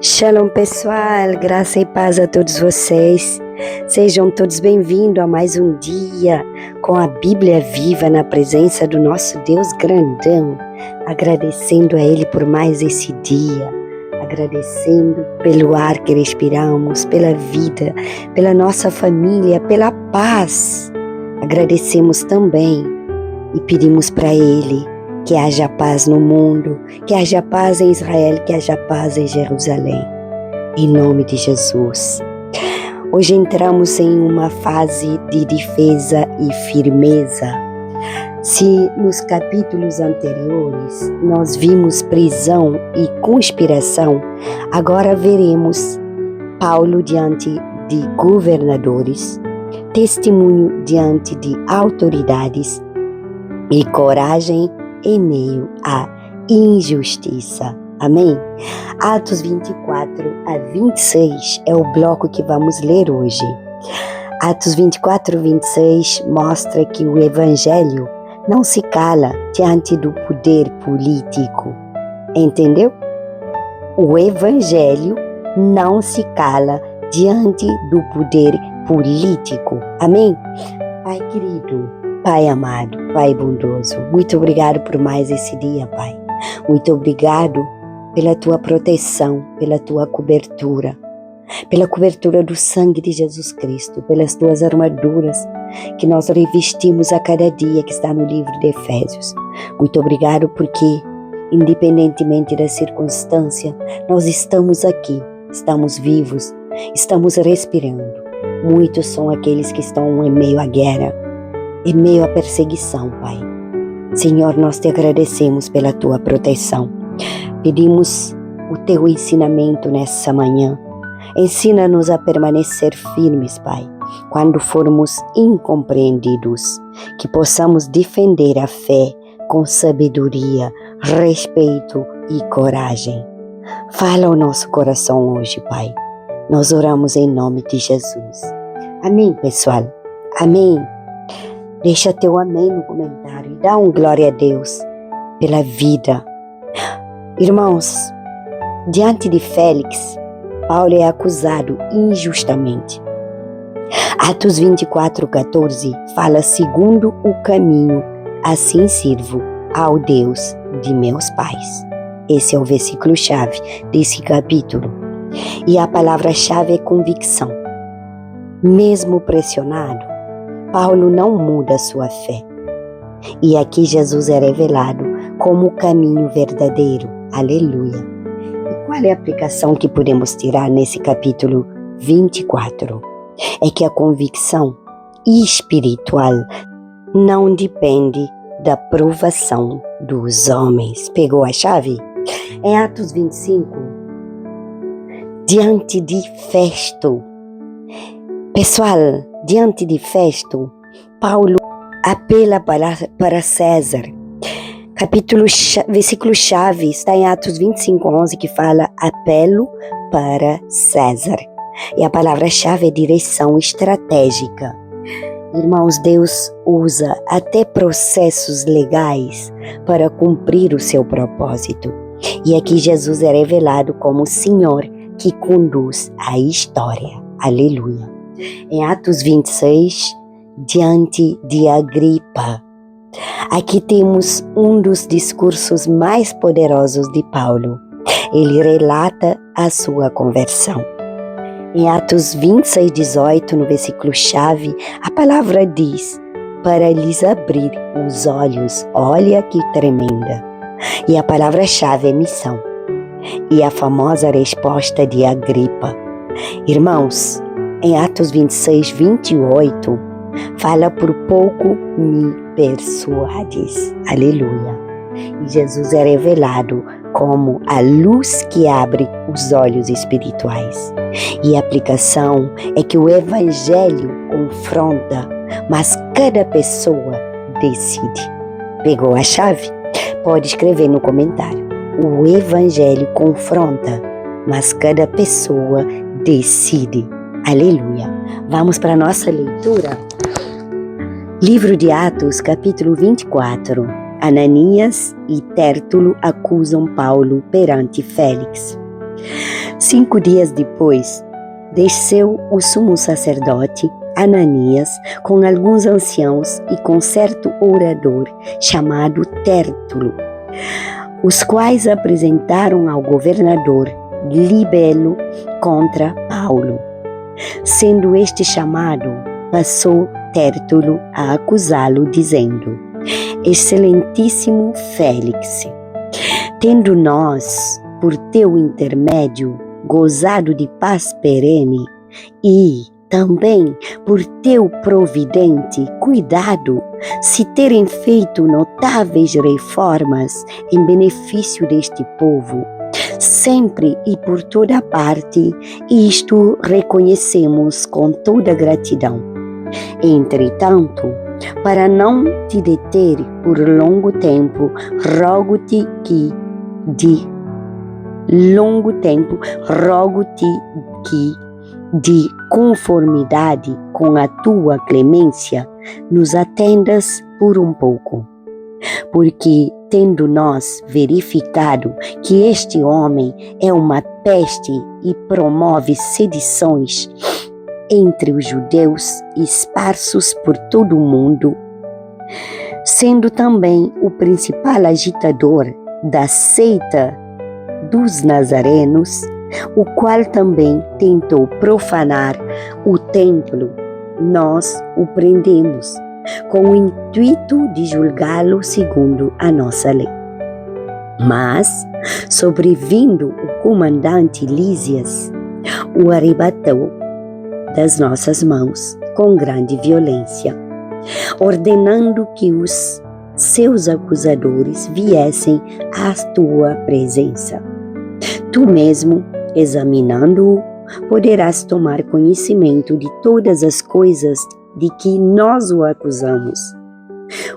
Shalom pessoal, graça e paz a todos vocês. Sejam todos bem-vindos a mais um dia com a Bíblia viva na presença do nosso Deus grandão, agradecendo a Ele por mais esse dia, agradecendo pelo ar que respiramos, pela vida, pela nossa família, pela paz. Agradecemos também e pedimos para Ele que haja paz no mundo, que haja paz em Israel, que haja paz em Jerusalém. Em nome de Jesus. Hoje entramos em uma fase de defesa e firmeza. Se nos capítulos anteriores nós vimos prisão e conspiração, agora veremos Paulo diante de governadores, testemunho diante de autoridades e coragem em meio à injustiça. Amém? Atos 24 a 26 é o bloco que vamos ler hoje. Atos 24 a 26 mostra que o Evangelho não se cala diante do poder político. Entendeu? O Evangelho não se cala diante do poder político. Amém? Pai querido, Pai amado, Pai bondoso, muito obrigado por mais esse dia, Pai. Muito obrigado pela Tua proteção, pela Tua cobertura, pela cobertura do sangue de Jesus Cristo, pelas Tuas armaduras que nós revestimos a cada dia, que está no livro de Efésios. Muito obrigado porque, independentemente da circunstância, nós estamos aqui, estamos vivos, estamos respirando. Muitos são aqueles que estão em meio à guerra, em meio à perseguição, Pai. Senhor, nós te agradecemos pela Tua proteção. Pedimos o Teu ensinamento nessa manhã. Ensina-nos a permanecer firmes, Pai, quando formos incompreendidos, que possamos defender a fé com sabedoria, respeito e coragem. Fala ao nosso coração hoje, Pai. Nós oramos em nome de Jesus. Amém, pessoal? Amém. Deixa teu amém no comentário e dá glória a Deus pela vida. Irmãos, diante de Félix, Paulo é acusado injustamente. Atos 24:14 fala: segundo o caminho, assim sirvo ao Deus de meus pais. Esse é o versículo-chave desse capítulo. E a palavra-chave é convicção. Mesmo pressionado, Paulo não muda sua fé. E aqui Jesus é revelado como o caminho verdadeiro. Aleluia. E qual é a aplicação que podemos tirar nesse capítulo 24? É que a convicção espiritual não depende da provação dos homens. Pegou a chave? Em Atos 25, diante de Festo. Pessoal, diante de Festo, Paulo apela para César. Versículo-chave está em Atos 25:11, que fala: apelo para César. E a palavra-chave é direção estratégica. Irmãos, Deus usa até processos legais para cumprir o seu propósito. E aqui Jesus é revelado como o Senhor que conduz a história. Aleluia. Em Atos 26, diante de Agripa. Aqui temos um dos discursos mais poderosos de Paulo. Ele relata a sua conversão. Em Atos 26:18, no versículo-chave, a palavra diz: para lhes abrir os olhos. Olha que tremenda! E a palavra-chave é missão. E a famosa resposta de Agripa. Irmãos, em Atos 26:28, fala: por pouco me persuades. Aleluia. E Jesus é revelado como a luz que abre os olhos espirituais. E a aplicação é que o Evangelho confronta, mas cada pessoa decide. Pegou a chave? Pode escrever no comentário. O Evangelho confronta, mas cada pessoa decide. Aleluia. Vamos para a nossa leitura. Livro de Atos, capítulo 24. Ananias e Tértulo acusam Paulo perante Félix. 5 dias depois, desceu o sumo sacerdote Ananias com alguns anciãos e com certo orador chamado Tértulo, os quais apresentaram ao governador libelo contra Paulo. Sendo este chamado, passou Tértulo a acusá-lo, dizendo: Excelentíssimo Félix, tendo nós, por teu intermédio, gozado de paz perene, e também por teu providente cuidado, se terem feito notáveis reformas em benefício deste povo, sempre e por toda parte, isto reconhecemos com toda gratidão. Entretanto, para não te deter por longo tempo, rogo-te que de conformidade com a tua clemência, nos atendas por um pouco. Porque, tendo nós verificado que este homem é uma peste e promove sedições entre os judeus esparsos por todo o mundo, sendo também o principal agitador da seita dos nazarenos, o qual também tentou profanar o templo, nós o prendemos, com o intuito de julgá-lo segundo a nossa lei. Mas, sobrevindo o comandante Lísias, o arrebatou das nossas mãos com grande violência, ordenando que os seus acusadores viessem à tua presença. Tu mesmo, examinando-o, poderás tomar conhecimento de todas as coisas de que nós o acusamos.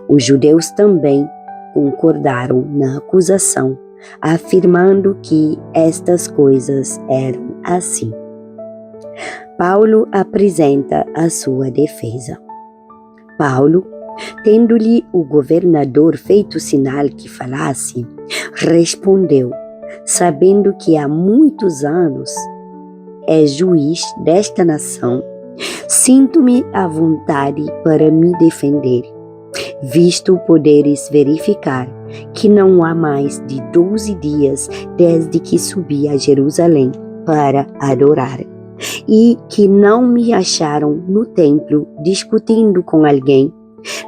Os judeus também concordaram na acusação, afirmando que estas coisas eram assim. Paulo apresenta a sua defesa. Paulo, tendo-lhe o governador feito sinal que falasse, respondeu: sabendo que há muitos anos é juiz desta nação, sinto-me à vontade para me defender, visto poderes verificar que não há mais de 12 dias desde que subi a Jerusalém para adorar, e que não me acharam no templo discutindo com alguém,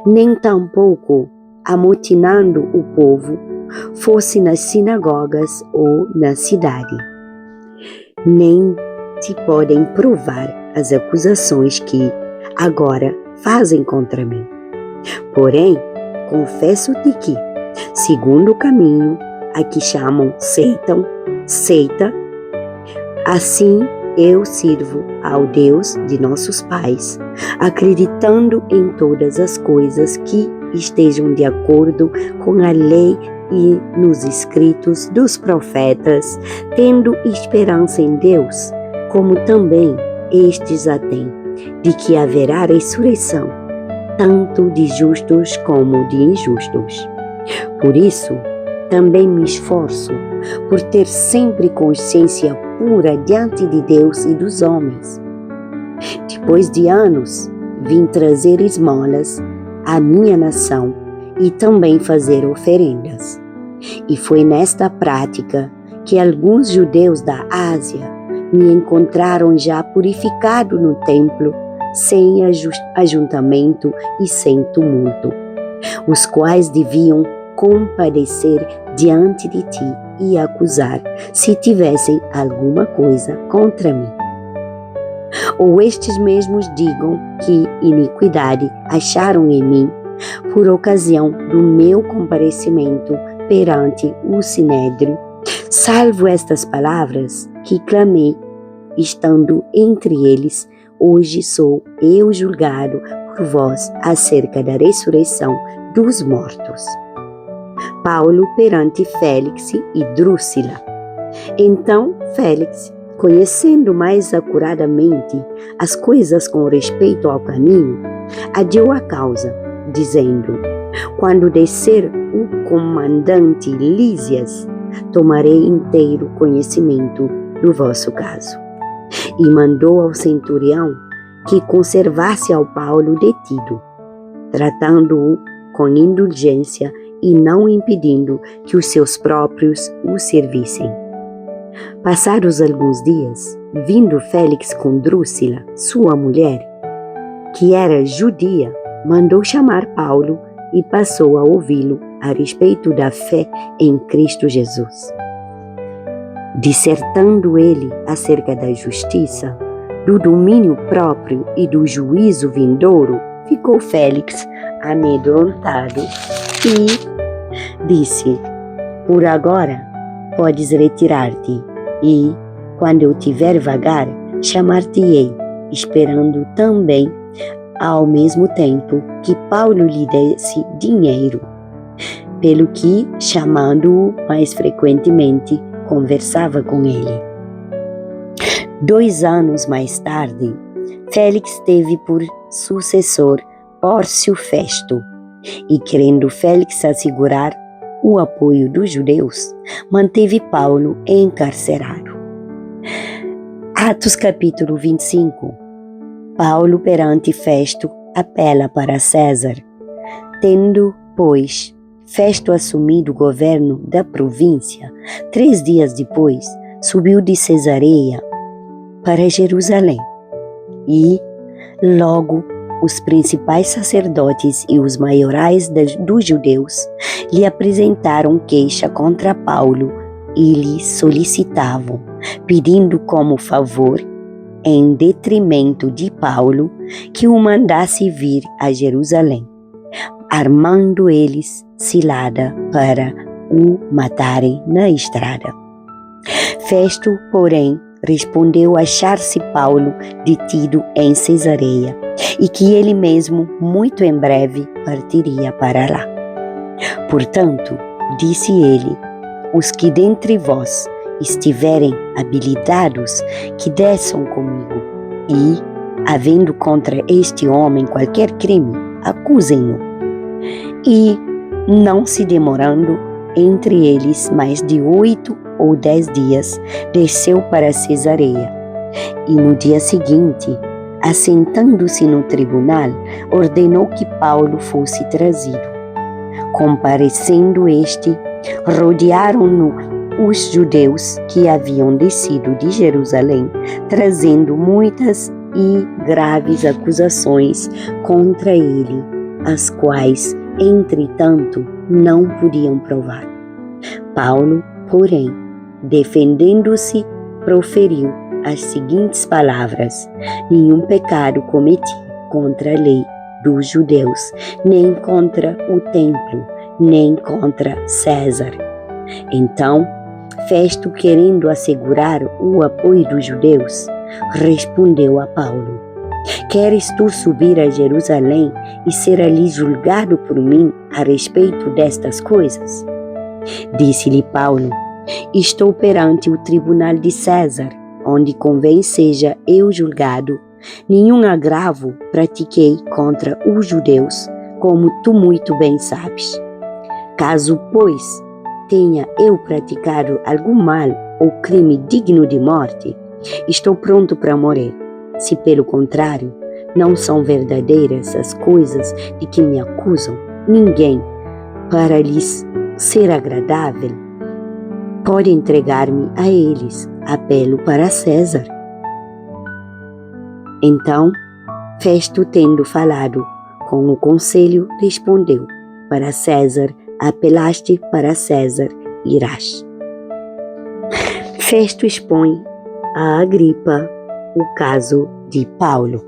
nem tampouco amotinando o povo, fosse nas sinagogas ou na cidade. Nem te podem provar as acusações que agora fazem contra mim. Porém, confesso-te que, segundo o caminho a que chamam seita, assim eu sirvo ao Deus de nossos pais, acreditando em todas as coisas que estejam de acordo com a lei e nos escritos dos profetas, tendo esperança em Deus, como também estes a têm, de que haverá ressurreição, tanto de justos como de injustos. Por isso, também me esforço por ter sempre consciência pura diante de Deus e dos homens. Depois de anos, vim trazer esmolas à minha nação e também fazer oferendas. E foi nesta prática que alguns judeus da Ásia me encontraram já purificado no templo, sem ajuntamento e sem tumulto, os quais deviam compadecer diante de ti e acusar, se tivessem alguma coisa contra mim. Ou estes mesmos digam que iniquidade acharam em mim, por ocasião do meu comparecimento perante o Sinédrio, salvo estas palavras que clamei, estando entre eles, hoje sou eu julgado por vós acerca da ressurreição dos mortos. Paulo perante Félix e Drúxila. Então Félix, conhecendo mais acuradamente as coisas com respeito ao caminho, adiou a causa, dizendo: quando descer o comandante Lísias, tomarei inteiro conhecimento do vosso caso. E mandou ao centurião que conservasse ao Paulo detido, tratando-o com indulgência e não impedindo que os seus próprios o servissem. Passados alguns dias, vindo Félix com Drúxila, sua mulher, que era judia, mandou chamar Paulo e passou a ouvi-lo a respeito da fé em Cristo Jesus. Dissertando ele acerca da justiça, do domínio próprio e do juízo vindouro, ficou Félix amedrontado e disse: por agora podes retirar-te, e, quando eu tiver vagar, chamar-te-ei, esperando também, ao mesmo tempo, que Paulo lhe desse dinheiro. Pelo que, chamando-o mais frequentemente, conversava com ele. 2 anos mais tarde, Félix teve por sucessor Pórcio Festo, e querendo Félix assegurar o apoio dos judeus, manteve Paulo encarcerado. Atos capítulo 25. Paulo perante Festo apela para César. Tendo, pois, Festo assumido o governo da província, 3 dias depois, subiu de Cesareia para Jerusalém. E, logo, os principais sacerdotes e os maiorais dos judeus lhe apresentaram queixa contra Paulo e lhe solicitavam, pedindo como favor, em detrimento de Paulo, que o mandasse vir a Jerusalém, armando eles cilada para o matarem na estrada. Festo, porém, respondeu achar-se Paulo detido em Cesareia e que ele mesmo, muito em breve, partiria para lá. Portanto, disse ele, os que dentre vós estiverem habilitados, que desçam comigo, e, havendo contra este homem qualquer crime, acusem-no. E, não se demorando entre eles mais de 8 ou 10 dias, desceu para Cesareia. E no dia seguinte, assentando-se no tribunal, ordenou que Paulo fosse trazido. Comparecendo este, rodearam-no os judeus que haviam descido de Jerusalém, trazendo muitas e graves acusações contra ele, as quais, entretanto, não podiam provar. Paulo, porém, defendendo-se, proferiu as seguintes palavras: nenhum pecado cometi contra a lei dos judeus, nem contra o templo, nem contra César. Então, Festo, querendo assegurar o apoio dos judeus, respondeu a Paulo: queres tu subir a Jerusalém e ser ali julgado por mim a respeito destas coisas? Disse-lhe Paulo: estou perante o tribunal de César, onde convém seja eu julgado. Nenhum agravo pratiquei contra os judeus, como tu muito bem sabes. Caso, pois, tenha eu praticado algum mal ou crime digno de morte, estou pronto para morrer. Se, pelo contrário, não são verdadeiras as coisas de que me acusam, ninguém, para lhes ser agradável, pode entregar-me a eles. Apelo para César. Então, Festo, tendo falado com o conselho, respondeu: para César apelaste, para César irás. Festo expõe a Agripa o caso de Paulo.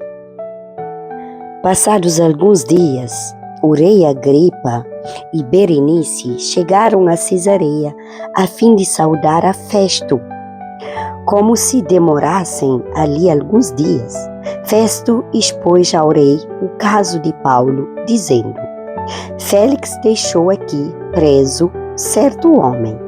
Passados alguns dias, o rei Agripa e Berenice chegaram a Cesareia a fim de saudar a Festo. Como se demorassem ali alguns dias, Festo expôs ao rei o caso de Paulo, dizendo: Félix deixou aqui preso certo homem,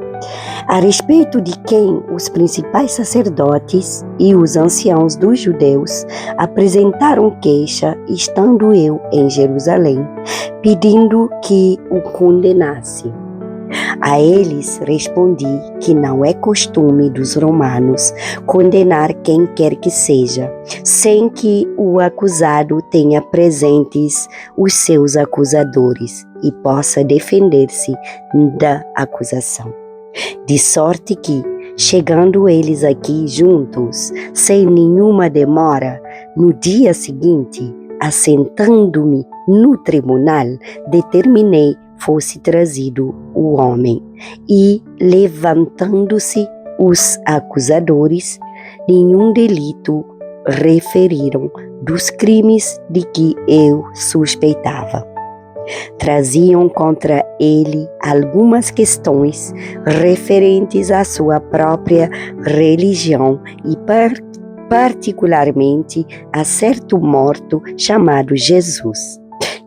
a respeito de quem os principais sacerdotes e os anciãos dos judeus apresentaram queixa, estando eu em Jerusalém, pedindo que o condenasse. A eles respondi que não é costume dos romanos condenar quem quer que seja, sem que o acusado tenha presentes os seus acusadores e possa defender-se da acusação. De sorte que, chegando eles aqui juntos, sem nenhuma demora, no dia seguinte, assentando-me no tribunal, determinei fosse trazido o homem, e, levantando-se os acusadores, nenhum delito referiram dos crimes de que eu suspeitava. Traziam contra ele algumas questões referentes à sua própria religião e particularmente a certo morto chamado Jesus,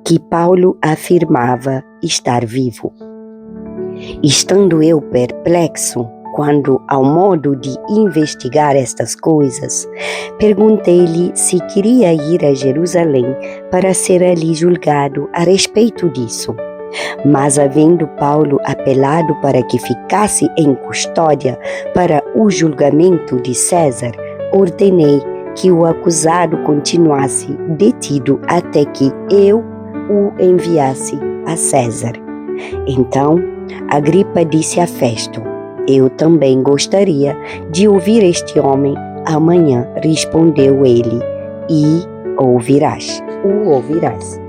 que Paulo afirmava estar vivo. Estando eu perplexo quanto ao modo de investigar estas coisas, perguntei-lhe se queria ir a Jerusalém para ser ali julgado a respeito disso. Mas, havendo Paulo apelado para que ficasse em custódia para o julgamento de César, ordenei que o acusado continuasse detido até que eu o enviasse a César. Então, Agripa disse a Festo: eu também gostaria de ouvir este homem amanhã. Respondeu ele: e o ouvirás.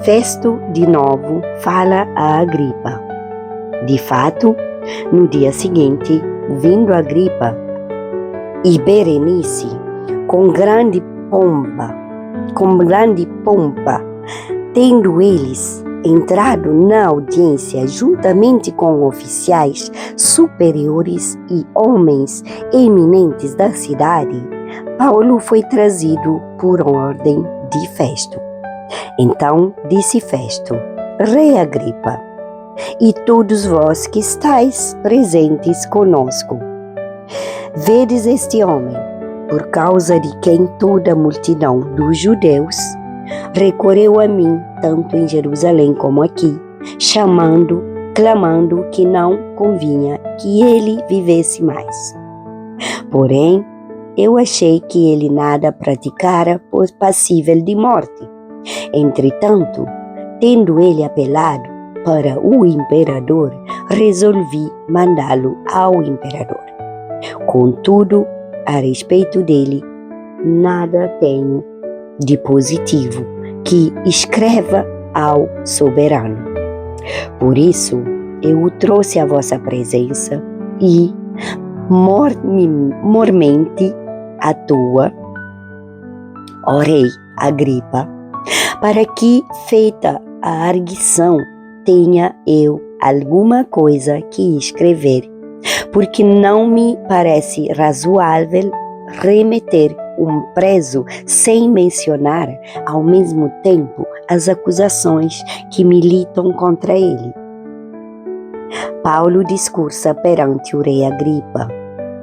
Festo, de novo, fala a Agripa. De fato, no dia seguinte, vindo Agripa e Berenice, com grande pompa, tendo eles entrado na audiência juntamente com oficiais superiores e homens eminentes da cidade, Paulo foi trazido por ordem de Festo. Então disse Festo: Rei Agripa, e todos vós que estáis presentes conosco, vedes este homem, por causa de quem toda a multidão dos judeus recorreu a mim, tanto em Jerusalém como aqui, clamando que não convinha que ele vivesse mais. Porém, eu achei que ele nada praticara por passível de morte. Entretanto, tendo ele apelado para o imperador, resolvi mandá-lo ao imperador. Contudo, a respeito dele, nada tenho de positivo que escreva ao soberano. Por isso, eu o trouxe à vossa presença e, mormente à toa, ó rei Agripa, para que, feita a arguição, tenha eu alguma coisa que escrever, porque não me parece razoável remeter um preso sem mencionar ao mesmo tempo as acusações que militam contra ele. Paulo discursa perante o rei Agripa.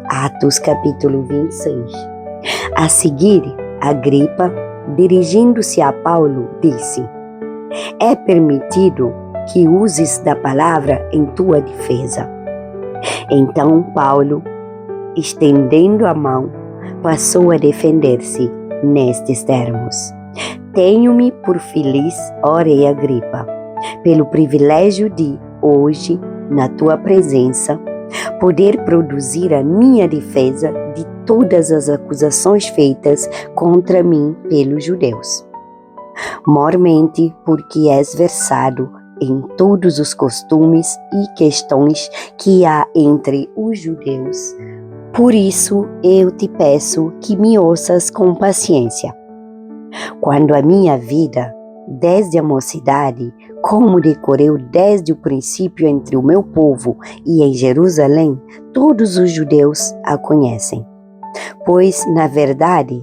Atos capítulo 26. A seguir, Agripa, dirigindo-se a Paulo, disse: é permitido que uses da palavra em tua defesa. Então Paulo, estendendo a mão, passou a defender-se nestes termos: tenho-me por feliz, ó rei Agripa, pelo privilégio de, hoje, na tua presença, poder produzir a minha defesa de todas as acusações feitas contra mim pelos judeus. Mormente porque és versado em todos os costumes e questões que há entre os judeus. Por isso eu te peço que me ouças com paciência. Quando a minha vida, desde a mocidade, como decorreu desde o princípio entre o meu povo e em Jerusalém, todos os judeus a conhecem. Pois, na verdade,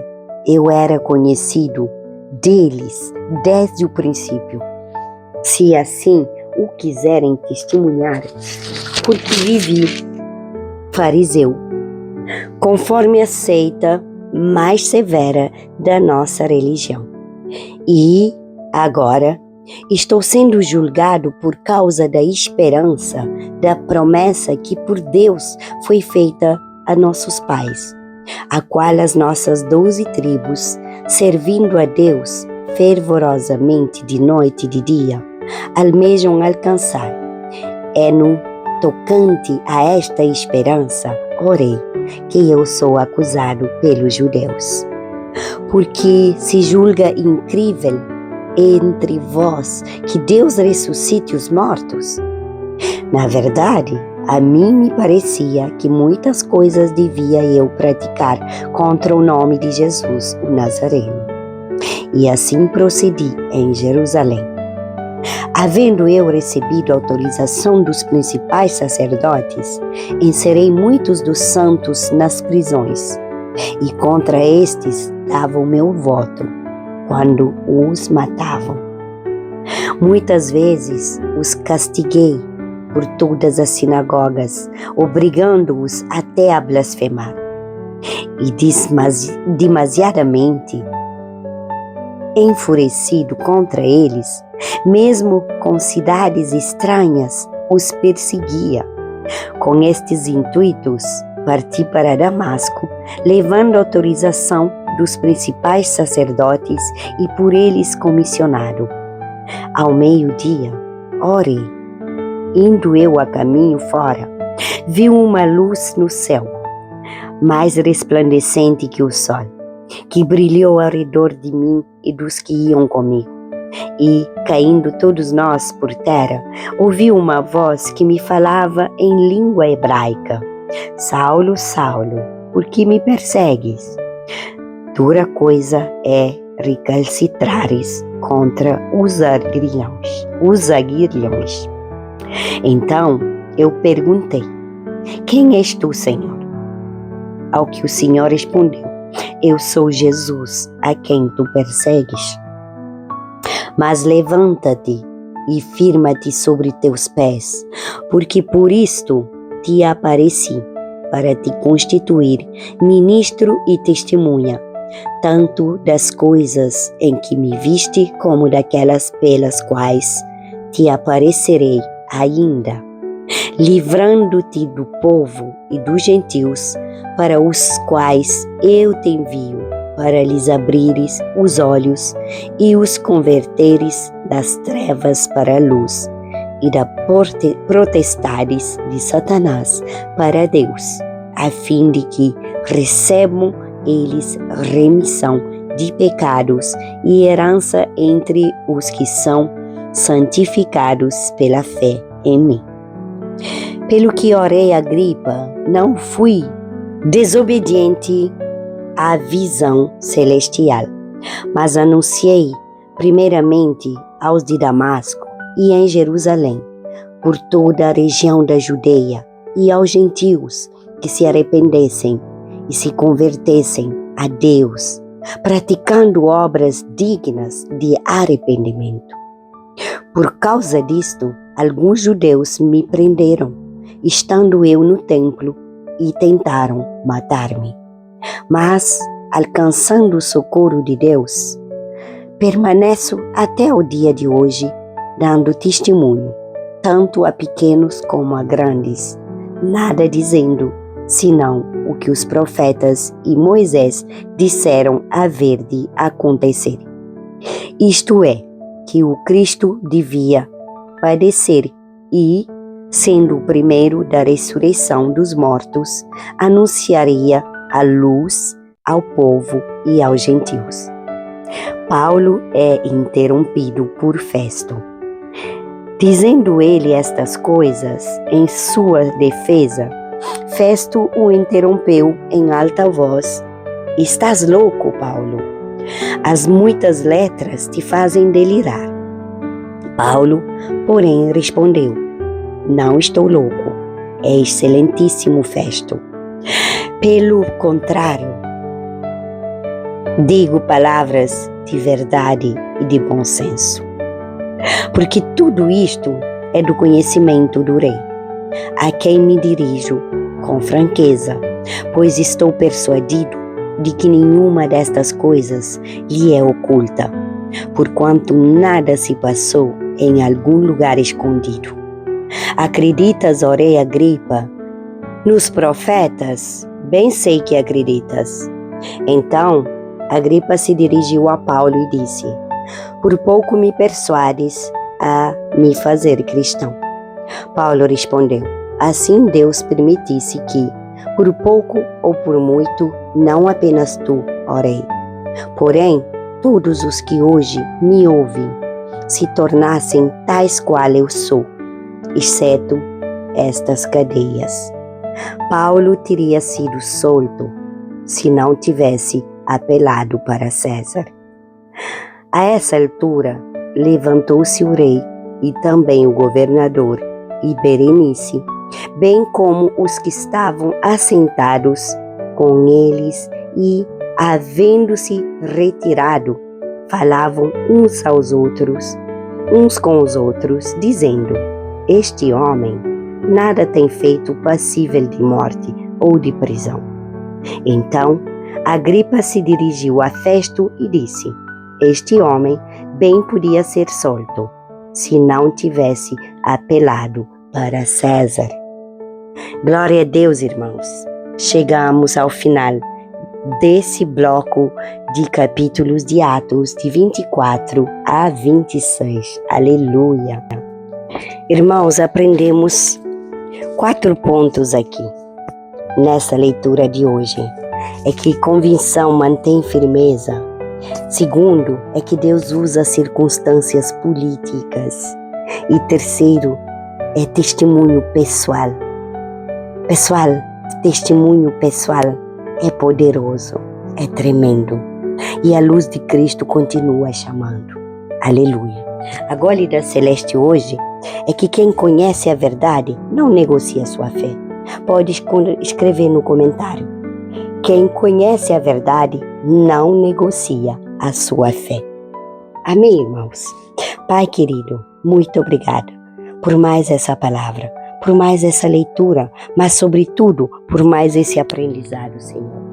eu era conhecido deles desde o princípio. Se assim o quiserem testemunhar, porque vivi fariseu, conforme a seita mais severa da nossa religião. E agora Estou sendo julgado por causa da esperança, da promessa que por Deus foi feita a nossos pais, a qual as nossas 12 tribos, servindo a Deus fervorosamente de noite e de dia, almejam alcançar. É no tocante a esta esperança, orei, que eu sou acusado pelos judeus. Porque se julga incrível entre vós que Deus ressuscite os mortos? Na verdade, a mim me parecia que muitas coisas devia eu praticar contra o nome de Jesus, o Nazareno. E assim procedi em Jerusalém. Havendo eu recebido autorização dos principais sacerdotes, encerrei muitos dos santos nas prisões, e contra estes dava o meu voto, quando os matavam. Muitas vezes os castiguei por todas as sinagogas, obrigando-os até a blasfemar. E demasiadamente enfurecido contra eles, mesmo com cidades estranhas, os perseguia. Com estes intuitos, parti para Damasco, levando autorização dos principais sacerdotes e por eles comissionado. Ao meio-dia, orei. Indo eu a caminho fora, vi uma luz no céu, mais resplandecente que o sol, que brilhou ao redor de mim e dos que iam comigo. E, caindo todos nós por terra, ouvi uma voz que me falava em língua hebraica: Saulo, Saulo, por que me persegues? Dura coisa é recalcitrares contra os aguilhões. Então eu perguntei: quem és tu, Senhor? Ao que o Senhor respondeu: eu sou Jesus, a quem tu persegues. Mas levanta-te e firma-te sobre teus pés, porque por isto te apareci, para te constituir ministro e testemunha, tanto das coisas em que me viste, como daquelas pelas quais te aparecerei ainda, livrando-te do povo e dos gentios, para os quais eu te envio, para lhes abrires os olhos e os converteres das trevas para a luz, e da potestades de Satanás para Deus, a fim de que recebam eles remissão de pecados e herança entre os que são santificados pela fé em mim. Pelo que orei a Agripa, não fui desobediente à visão celestial, mas anunciei primeiramente aos de Damasco e em Jerusalém, por toda a região da Judeia, e aos gentios que se arrependessem e se convertessem a Deus, praticando obras dignas de arrependimento. Por causa disto, alguns judeus me prenderam, estando eu no templo, e tentaram matar-me. Mas, alcançando o socorro de Deus, permaneço até o dia de hoje, dando testemunho, tanto a pequenos como a grandes, nada dizendo, senão o que os profetas e Moisés disseram haver de acontecer. Isto é, que o Cristo devia padecer e, sendo o primeiro da ressurreição dos mortos, anunciaria a luz ao povo e aos gentios. Paulo é interrompido por Festo. Dizendo ele estas coisas em sua defesa, Festo o interrompeu em alta voz: Estás louco, Paulo? As muitas letras te fazem delirar. Paulo, porém, respondeu: Não estou louco, é excelentíssimo Festo. Pelo contrário, digo palavras de verdade e de bom senso. Porque tudo isto é do conhecimento do rei, a quem me dirijo com franqueza, pois estou persuadido de que nenhuma destas coisas lhe é oculta. porquanto nada se passou em algum lugar escondido. Acreditas, ó rei Agripa, nos profetas? Bem sei que acreditas. Então, Agripa se dirigiu a Paulo e disse: por pouco me persuades a me fazer cristão. Paulo respondeu: assim Deus permitisse que, por pouco ou por muito, não apenas tu, ó rei, porém todos os que hoje me ouvem, se tornassem tais qual eu sou, exceto estas cadeias. Paulo teria sido solto se não tivesse apelado para César. A essa altura, levantou-se o rei e também o governador e Berenice, bem como os que estavam assentados com eles e, havendo-se retirado, falavam uns com os outros, dizendo: este homem nada tem feito passível de morte ou de prisão. Então, Agripa se dirigiu a Festo e disse: este homem bem podia ser solto, se não tivesse apelado para César. Glória a Deus, irmãos. Chegamos ao final desse bloco de capítulos de Atos, de 24 a 26. Aleluia. Irmãos, aprendemos 4 pontos aqui nessa leitura de hoje. É que convicção mantém firmeza. Segundo, é que Deus usa circunstâncias políticas. E terceiro, é testemunho pessoal. Testemunho pessoal é poderoso, é tremendo. E a luz de Cristo continua chamando. Aleluia. A Gólida Celeste hoje é que quem conhece a verdade não negocia sua fé. Pode escrever no comentário. Quem conhece a verdade não negocia a sua fé. Amém, irmãos? Pai querido, muito obrigada por mais essa palavra, por mais essa leitura, mas sobretudo por mais esse aprendizado, Senhor.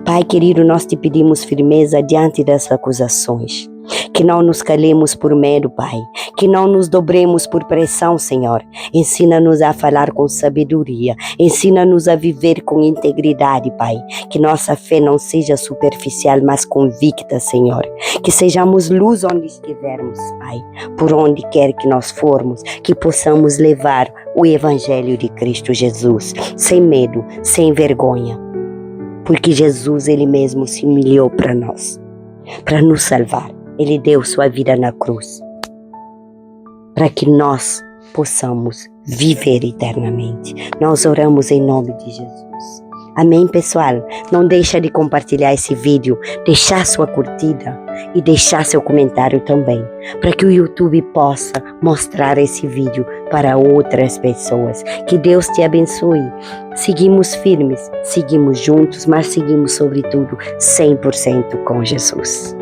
Pai querido, nós te pedimos firmeza diante das acusações. Que não nos calemos por medo, Pai. Que não nos dobremos por pressão, Senhor. Ensina-nos a falar com sabedoria. Ensina-nos a viver com integridade, Pai. Que nossa fé não seja superficial, mas convicta, Senhor. Que sejamos luz onde estivermos, Pai. Por onde quer que nós formos, que possamos levar o Evangelho de Cristo Jesus, sem medo, sem vergonha. Porque Jesus, Ele mesmo se humilhou para nós, para nos salvar. Ele deu sua vida na cruz, para que nós possamos viver eternamente. Nós oramos em nome de Jesus. Amém, pessoal? Não deixa de compartilhar esse vídeo, deixar sua curtida e deixar seu comentário também, para que o YouTube possa mostrar esse vídeo para outras pessoas. Que Deus te abençoe. Seguimos firmes, seguimos juntos, mas seguimos sobretudo 100% com Jesus.